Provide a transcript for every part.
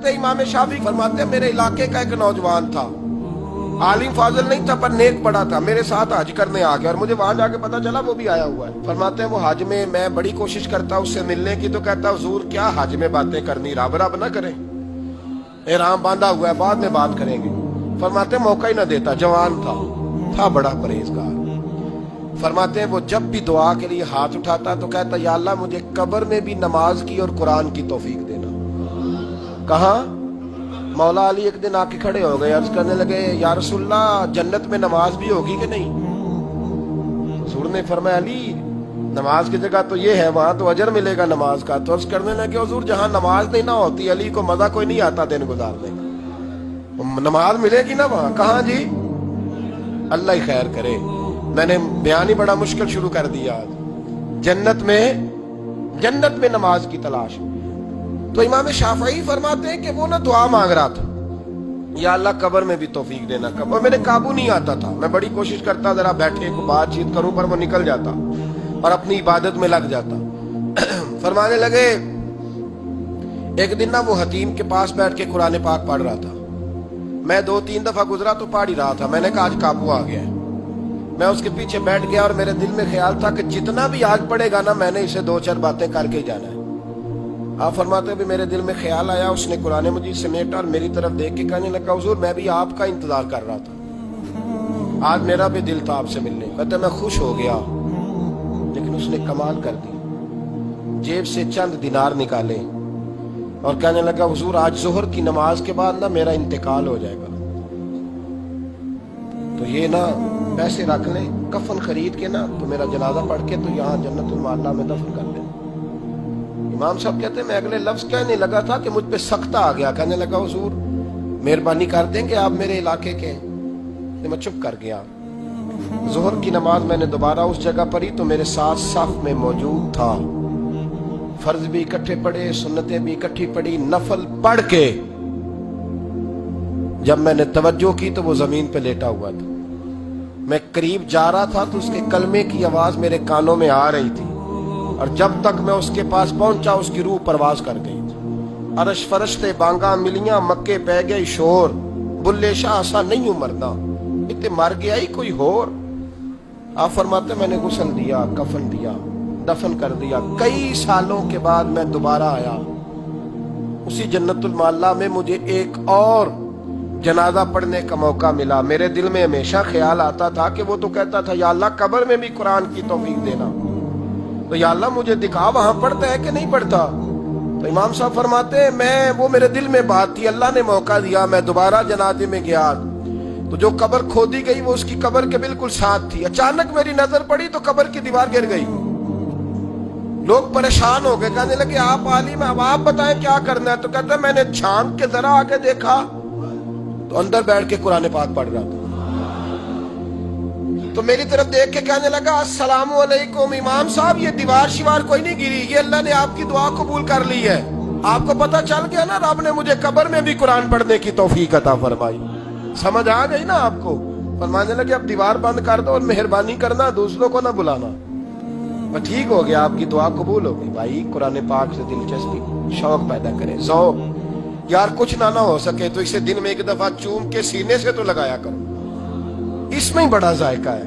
करते इमाम शाफी फरमाते मेरे इलाके का एक नौजवान था, आलिम फाजिल नहीं था पर नेक बड़ा था, मेरे साथ हज करने आ गया और मुझे वहां जाके पता चला वो भी आया हुआ है। फरमाते हैं वो हज में मैं बड़ी कोशिश करता उससे मिलने की, तो कहता हुजूर क्या हज में बातें करनी, रब रब ना करें, एहराम बांधा हुआ है, बाद में बात करेंगे। फरमाते मौका ही ना देता, जवान था बड़ा परहेजगार। फरमाते हैं वो जब भी दुआ के लिए हाथ उठाता तो कहता या अल्लाह मुझे कब्र में भी नमाज की और कुरान की तौफीक देना। कहा मौला अली एक दिन आके खड़े हो गए, अर्ज करने लगे या रसूलल्लाह जन्नत में नमाज भी होगी कि नहीं? हुजूर ने फरमाया अली नमाज की जगह तो ये है, वहां तो अजर मिलेगा नमाज का। तो अर्ज करने लगे हुजूर जहां नमाज नहीं ना होती अली को मजा कोई नहीं आता दिन गुजारने का, नमाज मिलेगी ना वहां? कहा जी अल्लाह ही खैर करे, मैंने बयान ही बड़ा मुश्किल शुरू कर दिया। जन्नत में नमाज की तलाश। तो इमाम शाफई फरमाते हैं कि वो ना दुआ मांग रहा था या अल्लाह कब्र में भी तौफीक देना, कब्र मेरे काबू नहीं आता था, मैं बड़ी कोशिश करता जरा बैठे को बातचीत करूं पर वो निकल जाता और अपनी इबादत में लग जाता। फरमाने लगे एक दिन ना वो हकीम के पास बैठ के कुरान पाक पढ़ रहा था, मैं 2-3 दफा गुजरा तो पढ़ ही रहा था, मैंने कहा आज काबू आ गया है। मैं उसके पीछे बैठ गया और मेरे दिल में ख्याल था कि जितना भी आज पड़ेगा ना मैंने इसे 2-4 बातें करके ही जाना है। आप फरमाते भी मेरे दिल में ख्याल आया, उसने कुरान मजीद समेटा और मेरी तरफ देख के कहने लगा हुजूर मैं भी आपका इंतजार कर रहा था, आज मेरा भी दिल था आपसे मिलने। कहते मैं खुश हो गया, लेकिन उसने कमाल कर दी, जेब से चंद दिनार निकाले और कहने लगा हुजूर आज जोहर की नमाज के बाद ना मेरा इंतकाल हो जाएगा, तो ये ना पैसे रख लें, कफन खरीद के ना तो मेरा जनाजा पढ़ के तो यहाँ जन्नतुल माला में दफन कर दें। इमाम साहब कहते हैं मैं अगले लफ्ज कहने लगा था कि मुझ पे सख्ता आ गया, कहने लगा हुजूर मेहरबानी कर दें कि आप मेरे इलाके के, तो मैं चुप कर गया। जोहर की नमाज मैंने दोबारा उस जगह पढ़ी तो मेरे साथ सफ में मौजूद था, फर्ज भी इकट्ठे पढ़े, सुन्नतें भी इकट्ठी पढ़ी, नफल पढ़ के जब मैंने तवज्जो की तो वो जमीन पे लेटा हुआ था। मैं करीब जा रहा था तो उसके कलमे की आवाज मेरे कानों में आ रही थी और जब तक मैं उसके पास पहुंचा उसकी रूह परवाज कर गई। अरश फरश्ते बांगा मिलियां, मक्के पै गई शोर, बुल्ले शाह ऐसा नहीं मरना, इतने मर गया ही कोई होर। आप फरमाते मैंने गुस्ल दिया, कफन दिया, दफन कर दिया। कई सालों के बाद मैं दोबारा आया, उसी जन्नतुल माला में मुझे एक और जनाजा पढ़ने का मौका मिला। मेरे दिल में हमेशा ख्याल आता था कि वो तो कहता था या अल्लाह कब्र में भी कुरान की तौफीक देना, तो या अल्लाह मुझे दिखा वहां पढ़ता है कि नहीं पढ़ता। तो इमाम साहब फरमाते मैं वो मेरे दिल में बात थी, अल्लाह ने मौका दिया, मैं दोबारा जनाजे में गया तो जो कब्र खोदी गई वो उसकी कब्र के बिल्कुल साथ थी। अचानक मेरी नजर पड़ी तो कब्र की दीवार गिर गई, लोग परेशान हो गए, कहने लगे आप आलिम अब आप बताएं क्या करना है। तो कहता मैंने झांक के जरा आगे देखा तो अंदर बैठ के कुरान पाक पढ़ रहा था, तो मेरी तरफ देख के कहने लगा अस्सलामु अलैकुम इमाम साहब ये दीवार शिवार कोई नहीं गिरी, ये अल्लाह ने आपकी दुआ कबूल कर ली है। आपको पता चल गया ना रब ने मुझे कब्र में भी कुरान पढ़ने की तौफीक अता फरमाई, समझ आ गई ना आपको? फरमाने लगे अब दीवार बंद कर दो और मेहरबानी करना दूसरों को ना बुलाना। ठीक हो गया, आपकी दुआ कबूल हो गई। भाई कुरान पाक से दिलचस्पी शौक पैदा करें, ज़ौक़। यार कुछ ना हो सके तो इसे दिन में एक दफा चूम के सीने से तो लगाया करो, इसमें ही बड़ा जायका है,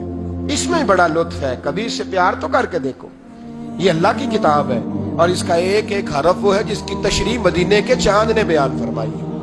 इसमें ही बड़ा लुत्फ है, कभी इससे प्यार तो करके देखो। ये अल्लाह की किताब है और इसका एक एक हरफ वो है जिसकी तशरीह मदीने के चांद ने बयान फरमाई है।